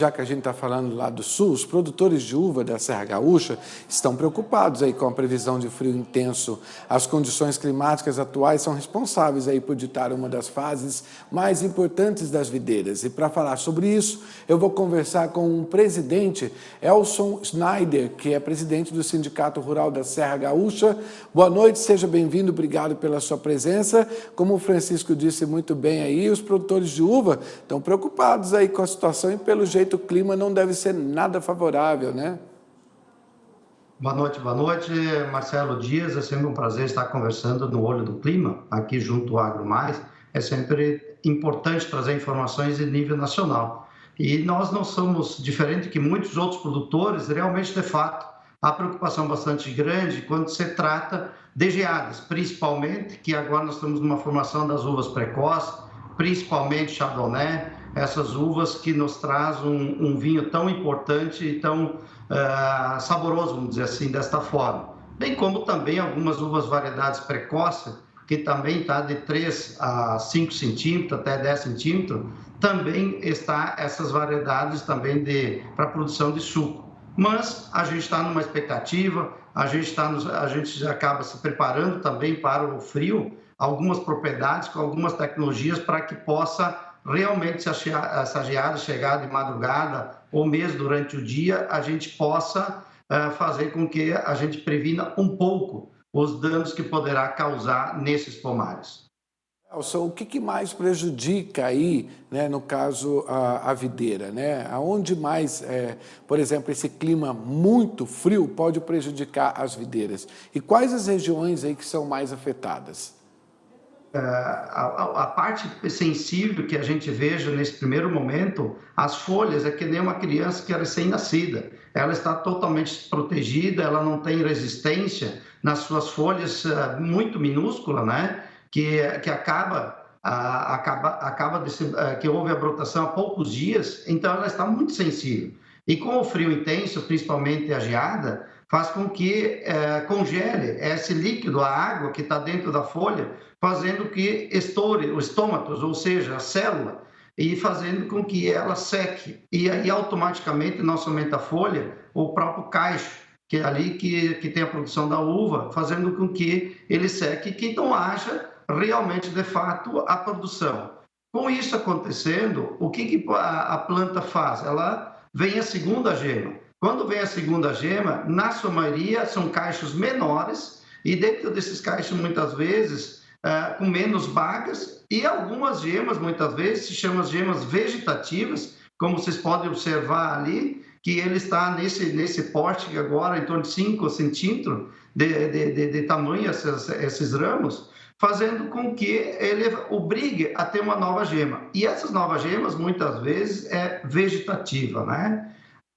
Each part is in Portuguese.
Já que a gente está falando lá do sul, os produtores de uva da Serra Gaúcha estão preocupados aí com a previsão de frio intenso. As condições climáticas atuais são responsáveis aí por ditar uma das fases mais importantes das videiras. E para falar sobre isso, eu vou conversar com o presidente Elson Schneider, que é presidente do Sindicato Rural da Serra Gaúcha. Boa noite, seja bem-vindo, obrigado pela sua presença. Como o Francisco disse muito bem aí, os produtores de uva estão preocupados aí com a situação e pelo jeito o clima não deve ser nada favorável, né? Boa noite, Marcelo Dias. É sempre um prazer estar conversando no Olho do Clima, aqui junto ao Agro Mais. É sempre importante trazer informações de nível nacional. E nós não somos diferente que muitos outros produtores, realmente, de fato, há preocupação bastante grande quando se trata de geadas, principalmente, que agora nós estamos numa formação das uvas precoces, principalmente Chardonnay, essas uvas que nos trazem um vinho tão importante e tão saboroso, vamos dizer assim, desta forma. Bem como também algumas uvas variedades precoces, que também está de 3 a 5 centímetros, até 10 centímetros, também está essas variedades também para a produção de suco. Mas a gente está numa expectativa, a gente acaba se preparando também para o frio, algumas propriedades com algumas tecnologias para que possa realmente, se essa geada chegar de madrugada ou mesmo durante o dia, a gente possa fazer com que a gente previna um pouco os danos que poderá causar nesses pomares. Elson, o que mais prejudica aí, né, no caso, a videira, né? Aonde mais, por exemplo, esse clima muito frio pode prejudicar as videiras? E quais as regiões aí que são mais afetadas? A parte sensível que a gente veja nesse primeiro momento, as folhas é que nem uma criança que é recém-nascida. Ela está totalmente protegida, ela não tem resistência nas suas folhas muito minúsculas, né? Que que houve a brotação há poucos dias, então ela está muito sensível. E com o frio intenso, principalmente a geada, faz com que congele esse líquido, a água que está dentro da folha, fazendo que estoure os estômatos, ou seja, a célula, e fazendo com que ela seque. E aí, automaticamente, não somente a folha, o próprio cacho, que é ali que tem a produção da uva, fazendo com que ele seque e que não haja realmente, de fato, a produção. Com isso acontecendo, o que a planta faz? Ela vem a segunda gema. Quando vem a segunda gema, na sua maioria, são cachos menores, e dentro desses cachos, muitas vezes, com menos bagas, e algumas gemas, muitas vezes, se chamam gemas vegetativas, como vocês podem observar ali, que ele está nesse porte agora, em torno de 5 centímetros de tamanho, esses ramos, fazendo com que ele obrigue a ter uma nova gema. E essas novas gemas, muitas vezes, é vegetativa, né?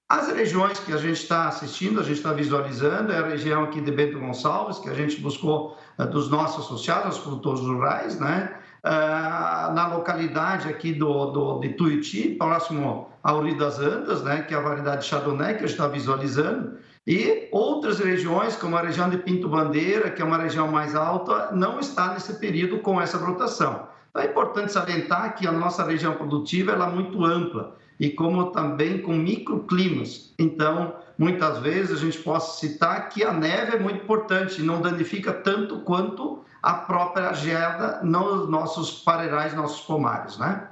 As regiões que a gente está assistindo, a gente está visualizando, é a região aqui de Bento Gonçalves, que a gente buscou dos nossos associados, os produtores rurais, né? Na localidade aqui de Tuiuti, próximo ao Rio das Antas, né? Que é a variedade Chardonnay, que a gente está visualizando, e outras regiões, como a região de Pinto Bandeira, que é uma região mais alta, não está nesse período com essa brotação. Então, é importante salientar que a nossa região produtiva ela é muito ampla, e como também com microclimas. Então, muitas vezes a gente pode citar que a neve é muito importante, não danifica tanto quanto a própria geada nos nossos pareirais, nossos pomares, né?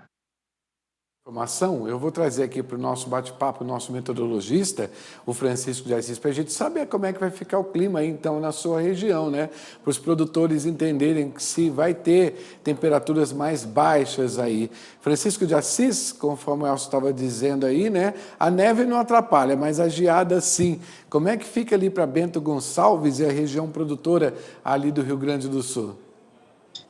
Informação, eu vou trazer aqui para o nosso bate-papo, o nosso metodologista, o Francisco de Assis, para a gente saber como é que vai ficar o clima aí, então, na sua região, né? Para os produtores entenderem se vai ter temperaturas mais baixas aí. Francisco de Assis, conforme o Elcio estava dizendo aí, né? A neve não atrapalha, mas a geada sim. Como é que fica ali para Bento Gonçalves e a região produtora ali do Rio Grande do Sul?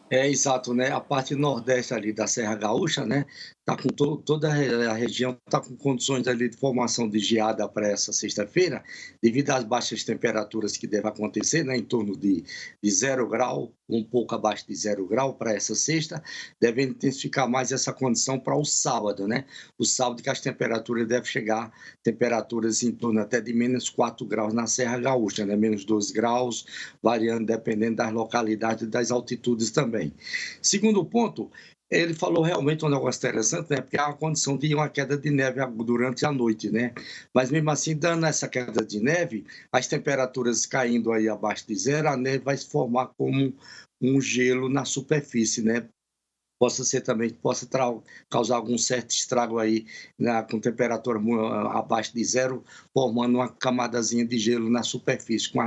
Exato, né? A parte nordeste ali da Serra Gaúcha, né? Tá com toda a região está com condições ali de formação de geada para essa sexta-feira, devido às baixas temperaturas que devem acontecer, né? Em torno de 0 grau, um pouco abaixo de 0 grau para essa sexta, deve intensificar mais essa condição para o sábado, né? O sábado que as temperaturas devem chegar, temperaturas em torno até de menos 4 graus na Serra Gaúcha, né? Menos 12 graus, variando dependendo das localidades e das altitudes também. Segundo ponto, Ele falou realmente um negócio interessante, né, porque há uma condição de uma queda de neve durante a noite, né, mas mesmo assim, dando essa queda de neve, as temperaturas caindo aí abaixo de zero, a neve vai se formar como um gelo na superfície, né, possa ser também, possa causar algum certo estrago aí, com temperatura abaixo de zero, formando uma camadazinha de gelo na superfície com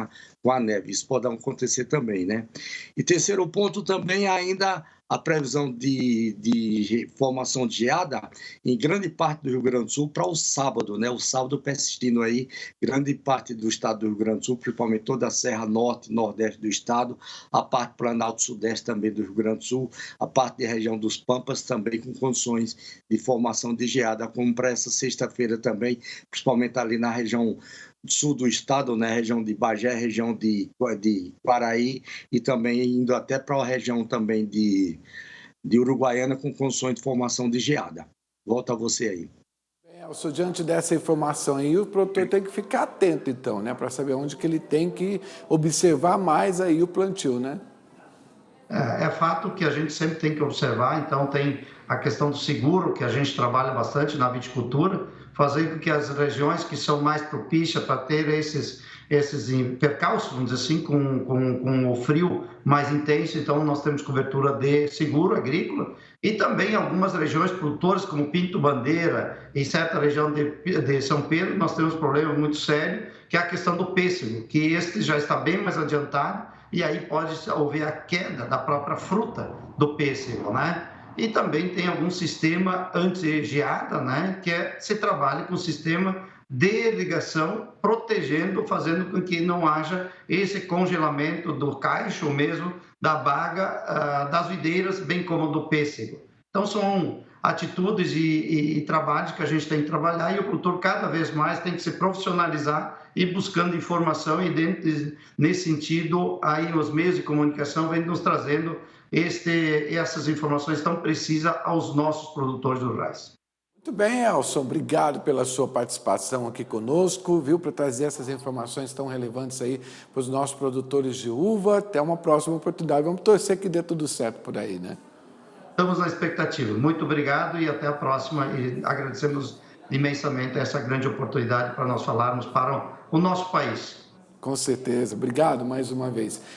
a neve. Isso pode acontecer também, né? E terceiro ponto também ainda a previsão de formação de geada em grande parte do Rio Grande do Sul para o sábado, né? O sábado persistindo aí, grande parte do estado do Rio Grande do Sul, principalmente toda a Serra Norte e Nordeste do estado, a parte Planalto Sudeste também do Rio Grande do Sul, a parte de região dos Pampas também com condições de formação de geada, como para essa sexta-feira também, principalmente ali na região sul do estado, né, região de Bagé, região de Quaraí e também indo até para a região também de Uruguaiana com condições de formação de geada. Volta a você aí. Elcio, diante dessa informação aí, o produtor tem que ficar atento então, né, para saber onde que ele tem que observar mais aí o plantio, né? É fato que a gente sempre tem que observar, então tem a questão do seguro, que a gente trabalha bastante na viticultura, fazer com que as regiões que são mais propícias para ter esses percalços, vamos dizer assim, com o frio mais intenso, então nós temos cobertura de seguro agrícola, e também algumas regiões produtoras, como Pinto Bandeira, em certa região de São Pedro, nós temos um problema muito sério, que é a questão do pêssego, que este já está bem mais adiantado, e aí pode haver a queda da própria fruta do pêssego, né? E também tem algum sistema anti-geada, né? Que se trabalha com o sistema de irrigação, protegendo, fazendo com que não haja esse congelamento do cacho, ou mesmo da baga das videiras, bem como do pêssego. Então, são atitudes e trabalhos que a gente tem que trabalhar, e o produtor cada vez mais tem que se profissionalizar e buscando informação, e nesse sentido, aí os meios de comunicação vêm nos trazendo essas informações tão precisas aos nossos produtores rurais. Muito bem, Elcio, obrigado pela sua participação aqui conosco, viu, para trazer essas informações tão relevantes aí para os nossos produtores de uva. Até uma próxima oportunidade. Vamos torcer que dê tudo certo por aí, né? Estamos na expectativa. Muito obrigado e até a próxima. E agradecemos imensamente essa grande oportunidade para nós falarmos para o nosso país. Com certeza. Obrigado mais uma vez.